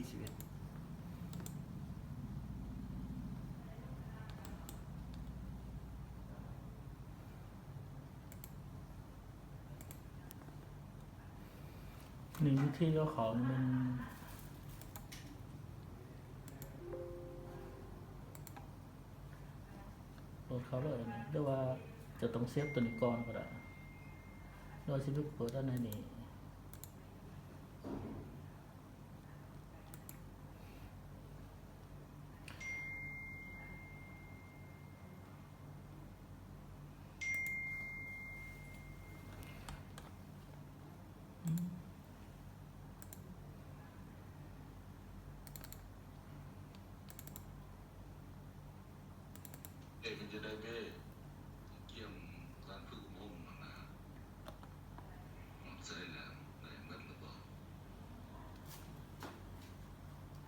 ที่11หนึ่งวิธีก็เขามันโหลดเขาเลยนี่หรือว่าจะต้องเซฟตัวนี้ก่อนก็ได้โดยสิบเปิดด้านในนี้มันจะได้ไม่เกี่ยมการฝึกมุมมันนะมันใช่แล้วในมันหรือเปล่า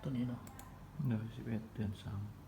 ตัวนี้เนาะ เดือน11 เดือน 3